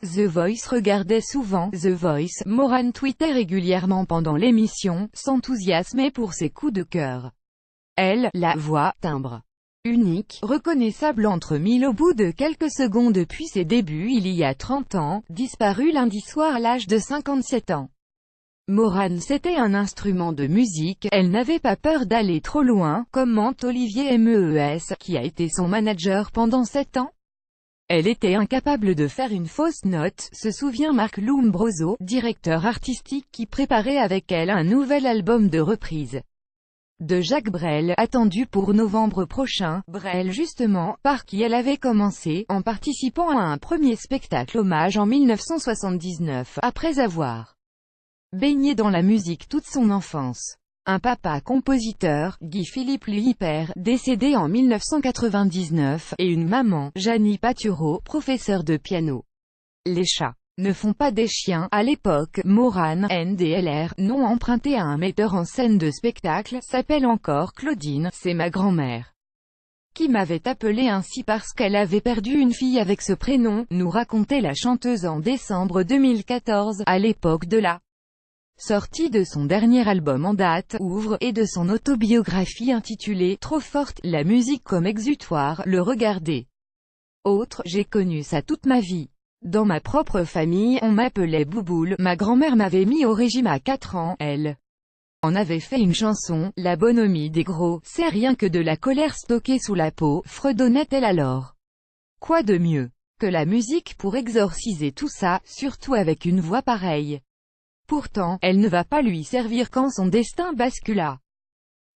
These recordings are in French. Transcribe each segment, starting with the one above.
The Voice regardait souvent The Voice. Moran tweetait régulièrement pendant l'émission, s'enthousiasmait pour ses coups de cœur. Elle, la voix, timbre unique, reconnaissable entre mille au bout de quelques secondes depuis ses débuts il y a 30 ans, disparue lundi soir à l'âge de 57 ans. Moran c'était un instrument de musique, elle n'avait pas peur d'aller trop loin, commente Olivier Mees, qui a été son manager pendant 7 ans. Elle était incapable de faire une fausse note, se souvient Marc Lombroso, directeur artistique qui préparait avec elle un nouvel album de reprise de Jacques Brel, attendu pour novembre prochain. Brel justement, par qui elle avait commencé, en participant à un premier spectacle hommage en 1979, après avoir baigné dans la musique toute son enfance. Un papa-compositeur, Guy-Philippe Lippert, décédé en 1999, et une maman, Janie Patureau, professeure de piano. Les chats ne font pas des chiens. À l'époque, Moran, NDLR, nom emprunté à un metteur en scène de spectacle, s'appelle encore Claudine, c'est ma grand-mère qui m'avait appelée ainsi parce qu'elle avait perdu une fille avec ce prénom, nous racontait la chanteuse en décembre 2014, à l'époque de la sortie de son dernier album en date, Ouvre, et de son autobiographie intitulée « Trop forte, la musique comme exutoire, le regarder. Autre, j'ai connu ça toute ma vie. Dans ma propre famille, on m'appelait Bouboule, ma grand-mère m'avait mis au régime à 4 ans, elle en avait fait une chanson, la bonhomie des gros, c'est rien que de la colère stockée sous la peau, fredonnait-elle alors. Quoi de mieux que la musique pour exorciser tout ça, surtout avec une voix pareille. Pourtant, elle ne va pas lui servir quand son destin bascula.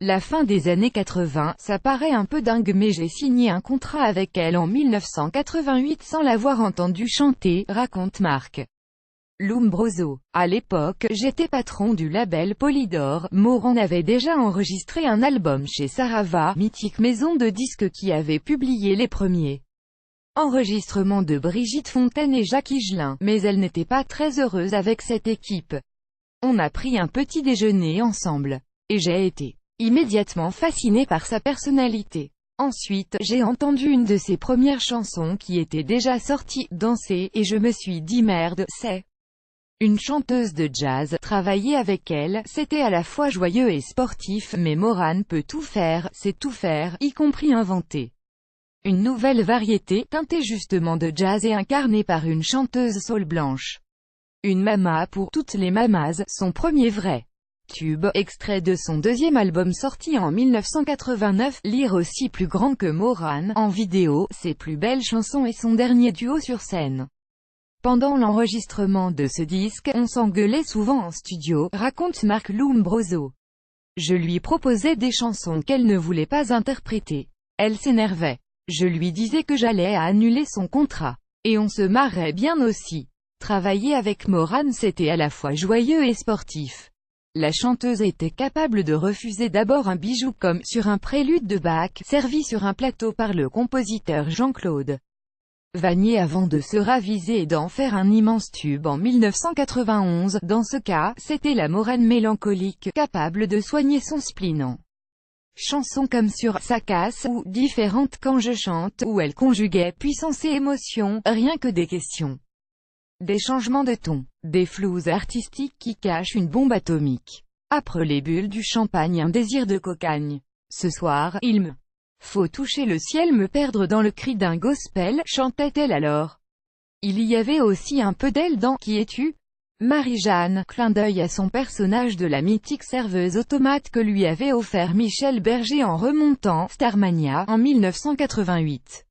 La fin des années 80, ça paraît un peu dingue mais j'ai signé un contrat avec elle en 1988 sans l'avoir entendue chanter, raconte Marc Lombroso. À l'époque, j'étais patron du label Polydor. Moran avait déjà enregistré un album chez Sarava, mythique maison de disques qui avait publié les premiers enregistrements de Brigitte Fontaine et Jacques Higelin, mais elle n'était pas très heureuse avec cette équipe. On a pris un petit déjeuner ensemble, et j'ai été immédiatement fasciné par sa personnalité. Ensuite, j'ai entendu une de ses premières chansons qui était déjà sortie, Danser, et je me suis dit merde, c'est une chanteuse de jazz. Travailler avec elle, c'était à la fois joyeux et sportif, mais Moran peut tout faire, c'est tout faire, y compris inventer une nouvelle variété, teintée justement de jazz et incarnée par une chanteuse soul blanche. Une mama pour toutes les mamas, son premier vrai tube, extrait de son deuxième album sorti en 1989, lire aussi plus grand que Moran, en vidéo, ses plus belles chansons et son dernier duo sur scène. Pendant l'enregistrement de ce disque, on s'engueulait souvent en studio, raconte Marc Lombroso. Je lui proposais des chansons qu'elle ne voulait pas interpréter. Elle s'énervait. Je lui disais que j'allais annuler son contrat. Et on se marrait bien aussi. Travailler avec Moran c'était à la fois joyeux et sportif. La chanteuse était capable de refuser d'abord un bijou comme « Sur un prélude de Bach » servi sur un plateau par le compositeur Jean-Claude Vannier avant de se raviser et d'en faire un immense tube en 1991. Dans ce cas, c'était la Moran mélancolique, capable de soigner son spleen en chansons comme sur « Ça casse » ou « Différente quand je chante » où elle conjuguait puissance et émotion, rien que des questions. Des changements de ton, des flous artistiques qui cachent une bombe atomique. Après les bulles du champagne un désir de cocagne. Ce soir, il me faut toucher le ciel me perdre dans le cri d'un gospel, chantait-elle alors. Il y avait aussi un peu d'elle dans « Qui es-tu » Marie-Jeanne, clin d'œil à son personnage de la mythique serveuse automate que lui avait offert Michel Berger en remontant Starmania en 1988.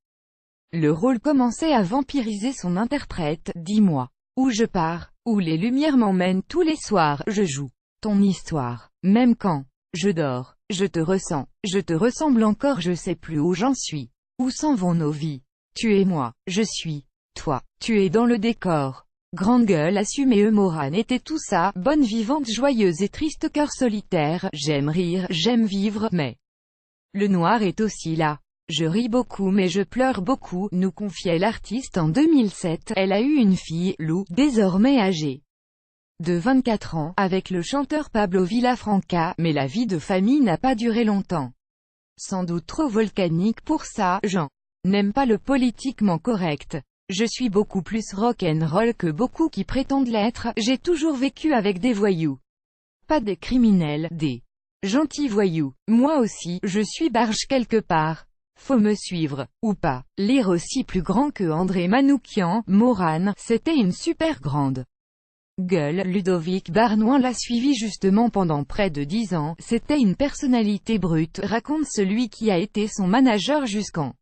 Le rôle commençait à vampiriser son interprète, dis-moi, où je pars, où les lumières m'emmènent tous les soirs, je joue ton histoire, même quand je dors, je te ressemble encore je sais plus où j'en suis, où s'en vont nos vies, tu es moi, je suis toi, tu es dans le décor, grande gueule assumée Moran était tout ça, bonne vivante joyeuse et triste cœur solitaire, j'aime rire, j'aime vivre, mais le noir est aussi là. Je ris beaucoup mais je pleure beaucoup, nous confiait l'artiste en 2007. Elle a eu une fille, Lou, désormais âgée de 24 ans, avec le chanteur Pablo Villafranca, mais la vie de famille n'a pas duré longtemps. Sans doute trop volcanique pour ça, Jean n'aime pas le politiquement correct. Je suis beaucoup plus rock'n'roll que beaucoup qui prétendent l'être, j'ai toujours vécu avec des voyous. Pas des criminels, des gentils voyous. Moi aussi, je suis barge quelque part. Faut me suivre, ou pas. Lire aussi plus grand que André Manoukian, Morane, c'était une super grande gueule. Ludovic Barnouin l'a suivi justement pendant près de 10 ans, c'était une personnalité brute, raconte celui qui a été son manager jusqu'en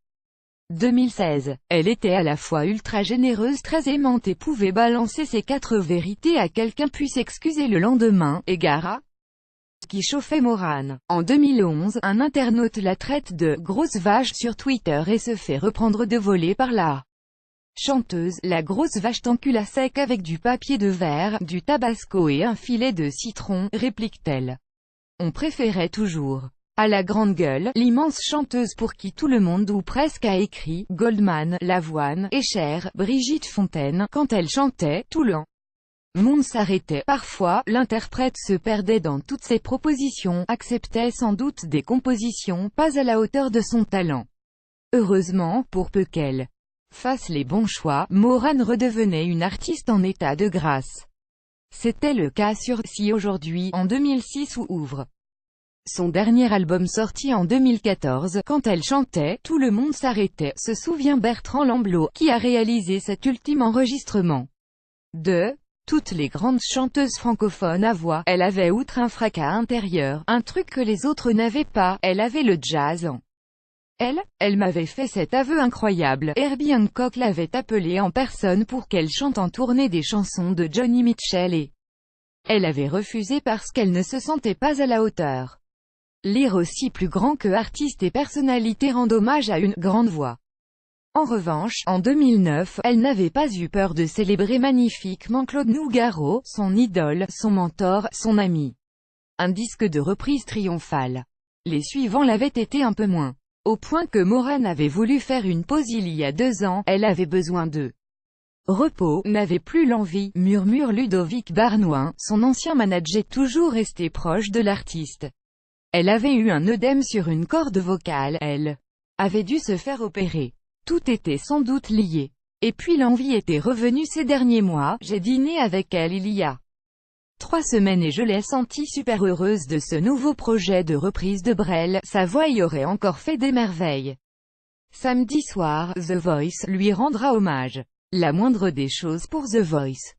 2016. Elle était à la fois ultra généreuse, très aimante et pouvait balancer ses 4 vérités à quelqu'un puis s'excuser le lendemain, égara qui chauffait Morane. En 2011, un internaute la traite de « grosse vache » sur Twitter et se fait reprendre de voler par la chanteuse. La grosse vache t'encule à sec avec du papier de verre, du tabasco et un filet de citron, réplique-t-elle. On préférait toujours à la grande gueule, l'immense chanteuse pour qui tout le monde ou presque a écrit, Goldman, Lavoine, Escher, Brigitte Fontaine, quand elle chantait, tout le monde s'arrêtait. Parfois, l'interprète se perdait dans toutes ses propositions, acceptait sans doute des compositions pas à la hauteur de son talent. Heureusement, pour peu qu'elle fasse les bons choix, Morane redevenait une artiste en état de grâce. C'était le cas sur Si aujourd'hui, en 2006 ou Ouvre. Son dernier album sorti en 2014, quand elle chantait, tout le monde s'arrêtait, se souvient Bertrand Lamblot, qui a réalisé cet ultime enregistrement. De toutes les grandes chanteuses francophones à voix, elle avait outre un fracas intérieur, un truc que les autres n'avaient pas, elle avait le jazz en elle m'avait fait cet aveu incroyable. Herbie Hancock l'avait appelée en personne pour qu'elle chante en tournée des chansons de Johnny Mitchell et elle avait refusé parce qu'elle ne se sentait pas à la hauteur. Lire aussi plus grand que artiste et personnalité rend hommage à une grande voix. En revanche, en 2009, elle n'avait pas eu peur de célébrer magnifiquement Claude Nougaro, son idole, son mentor, son ami. Un disque de reprise triomphal. Les suivants l'avaient été un peu moins. Au point que Morane avait voulu faire une pause il y a 2 ans, elle avait besoin de repos, n'avait plus l'envie, murmure Ludovic Barnouin, son ancien manager toujours resté proche de l'artiste. Elle avait eu un œdème sur une corde vocale, elle avait dû se faire opérer. Tout était sans doute lié. Et puis l'envie était revenue ces derniers mois, j'ai dîné avec elle il y a 3 semaines et je l'ai sentie super heureuse de ce nouveau projet de reprise de Brel, sa voix y aurait encore fait des merveilles. Samedi soir, The Voice lui rendra hommage. La moindre des choses pour The Voice.